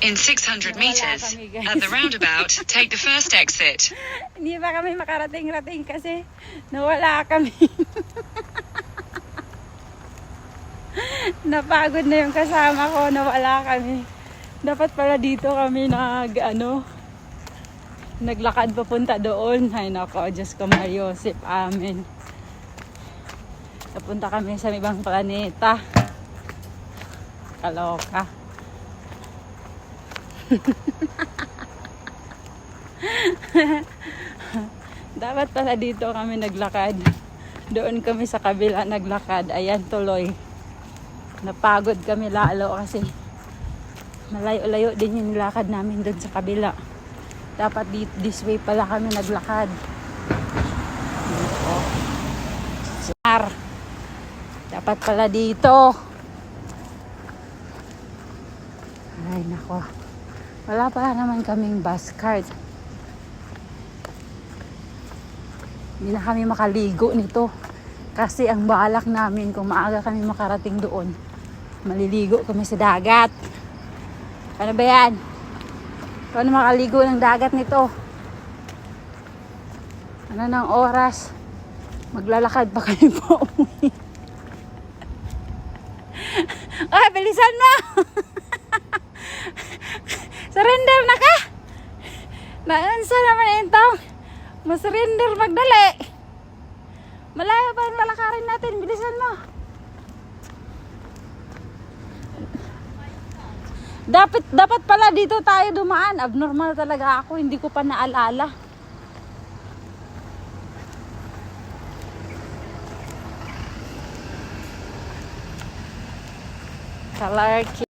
In 600 meters, at the roundabout, take the first exit. Hindi pa kami makarating-rating kasi nawala kami. Napagod na yung kasama ko, nawala kami. Dapat pala dito kami naglakad papunta doon. Ay nako, Diyos ko Mariosip, amen. Napunta kami sa ibang planeta. Kaloka. Dapat pala dito kami naglakad. Doon kami sa kabila naglakad. Ayan, tuloy. Napagod kami lalo kasi malayo-layo din yung nilakad namin doon sa kabila. Dapat this way pala kami naglakad. Dapat pala dito. Ay nako. Wala pa naman kaming bus card. Hindi na kami makaligo nito. Kasi ang balak namin kung maaga kami makarating doon, maliligo kami sa dagat. Ano ba yan? Paano makaligo ng dagat nito? Ano ng oras? Maglalakad pa kami po uwi. Ay, bilisan mo! Surrender na ka? Naansa naman ito. Masurrender magdali. Malayo pa yung lalakarin natin. Bilisan mo. Dapat pala dito tayo dumaan. Abnormal talaga ako. Hindi ko pa naalala. Kalarki.